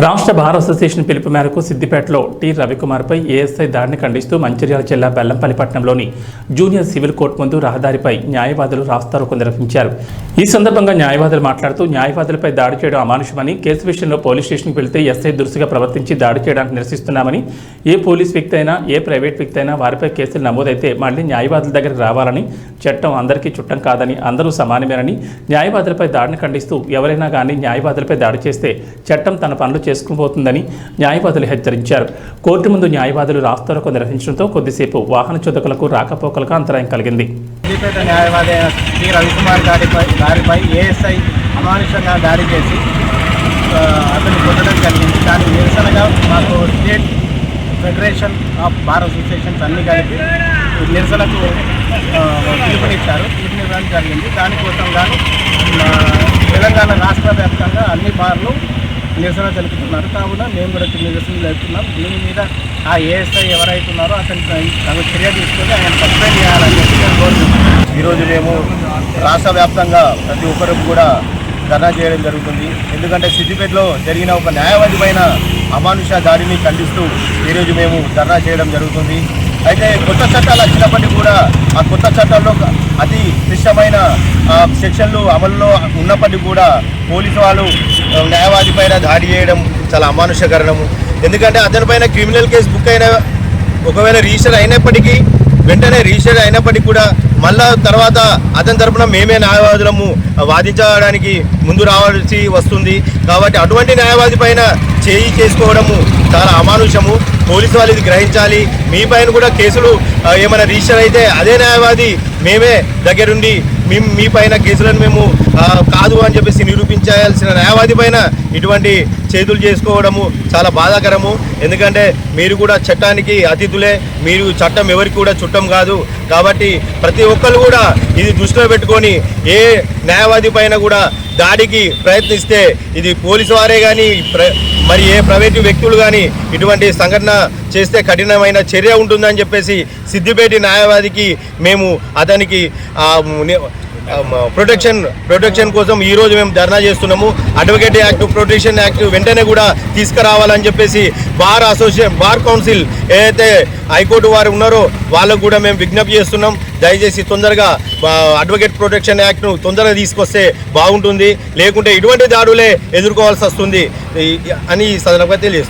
రాష్ట్ర bar association పిలుపు మేరకు సిద్దిపేటలో టి రవికుమార్పై ఏఎస్ఐ దాడిని ఖండిస్తూ మంచిర్యాల జిల్లా బెల్లంపల్లి పట్టణంలోని జూనియర్ సివిల్ కోర్టు ముందు రహదారిపై న్యాయవాదులు రాస్తారోకో నిర్వహించారు. ఈ సందర్భంగా న్యాయవాదులు మాట్లాడుతూ న్యాయవాదులపై దాడి చేయడం అమానుషమని, కేసు విషయంలో పోలీస్ స్టేషన్కి వెళ్తే ఎస్ఐ దురుసుగా ప్రవర్తించి దాడి చేయడానికి నిరసిస్తున్నామని, ఏ పోలీస్ వ్యక్తి అయినా ఏ ప్రైవేట్ వ్యక్తి అయినా వారిపై కేసులు నమోదైతే మళ్లీ న్యాయవాదుల దగ్గరికి రావాలని, చట్టం అందరికీ చుట్టం కాదని, అందరూ సమానమేనని, న్యాయవాదులపై దాడిని ఖండిస్తూ ఎవరైనా కానీ న్యాయవాదులపై దాడి చేస్తే చట్టం తన పనులు చేసుకుపోతుందని న్యాయవాదులు హెచ్చరించారు. కోర్టు ముందు న్యాయవాదులు రాస్తారోకో నిర్వహించడంతో కొద్దిసేపు వాహన చోదకులకు రాకపోకలకు అంతరాయం కలిగింది. సిద్దిపేట న్యాయవాది అయిన టి రవికుమార్ గారిపై ఏఎస్ఐ అమానుషంగా దాడి చేసి అతను కొట్టడం జరిగింది. దానికి నిరసనగా మాకు state federation of bar associations అన్ని కలిపి నిరసనకు పిలుపునిచ్చారు. పిలుపునివ్వడం జరిగింది. దానికోసం గాను తెలంగాణ రాష్ట్ర వ్యాప్తంగా అన్ని బార్లు నిరసన తెలుపుతున్నారు. కావున మేము కూడా నిరసన తెలుపుతున్నాం. దీని మీద ఆ ఏఎస్ఐ ఎవరైతున్నారో అతను తగు చర్య తీసుకొని ఆయన సస్పెండ్ చేయాలని చెప్పి నేను కోరుతున్నాను. ఈరోజు మేము రాష్ట్ర వ్యాప్తంగా ప్రతి ఒక్కరికి కూడా ధర్నా చేయడం జరుగుతుంది. ఎందుకంటే సిద్దిపేటలో జరిగిన ఒక న్యాయవాది పైన అమానుష దాడిని ఖండిస్తూ ఈరోజు మేము ధర్నా చేయడం జరుగుతుంది. అయితే కొత్త చట్టాలు వచ్చినప్పటికీ కూడా ఆ కొత్త చట్టాల్లో అతి క్లిష్టమైన సెక్షన్లు అమల్లో ఉన్నప్పటికీ కూడా పోలీసు వాళ్ళు న్యాయవాది పైన దాడి చేయడం చాలా అమానుషకరణము. ఎందుకంటే అతని పైన క్రిమినల్ కేసు బుక్ అయిన ఒకవేళ రిజిస్టర్ అయినప్పటికీ వెంటనే రిజిస్టర్ అయినప్పటికీ కూడా మళ్ళా తర్వాత అతని తరపున మేమే న్యాయవాదులము వాదించడానికి ముందు రావాల్సి వస్తుంది. కాబట్టి అటువంటి న్యాయవాది పైన చేయి చేసుకోవడము చాలా అమానుషము. పోలీసు వాళ్ళు ఇది గ్రహించాలి. మీ పైన కూడా కేసులు ఏమైనా రిజిస్టర్ అయితే అదే న్యాయవాది మేమే దగ్గరుండి మీ పైన కేసులను మేము కాదు అని చెప్పేసి నిరూపించాల్సిన న్యాయవాది పైన ఇటువంటి చేతులు చేసుకోవడము చాలా బాధాకరము. ఎందుకంటే మీరు కూడా చట్టానికి అతిథులే, మీరు చట్టం ఎవరికి కూడా చుట్టం కాదు. కాబట్టి ప్రతి ఒక్కరు కూడా ఇది దృష్టిలో పెట్టుకొని ఏ న్యాయవాది పైన కూడా దాడికి ప్రయత్నిస్తే ఇది పోలీసు వారే కానీ మరి ఏ ప్రైవేటు వ్యక్తులు కానీ ఇటువంటి సంఘటన చేస్తే కఠినమైన చర్య ఉంటుందని చెప్పేసి సిద్దిపేట న్యాయవాదికి మేము అతనికి ప్రొటెక్షన్ కోసం ఈరోజు మేము ధర్నా చేస్తున్నాము. అడ్వకేట్ యాక్ట్, ప్రొటెక్షన్ యాక్ట్ వెంటనే కూడా తీసుకురావాలని చెప్పేసి బార్ కౌన్సిల్ ఏదైతే హైకోర్టు వారు ఉన్నారో వాళ్ళకు కూడా మేము విజ్ఞప్తి చేస్తున్నాం. దయచేసి తొందరగా అడ్వకేట్ ప్రొటెక్షన్ యాక్ట్ను తొందరగా తీసుకొస్తే బాగుంటుంది. లేకుంటే ఇటువంటి దాడులే ఎదుర్కోవాల్సి వస్తుంది అని ఈ సందర్భంగా తెలియజేస్తున్నాం.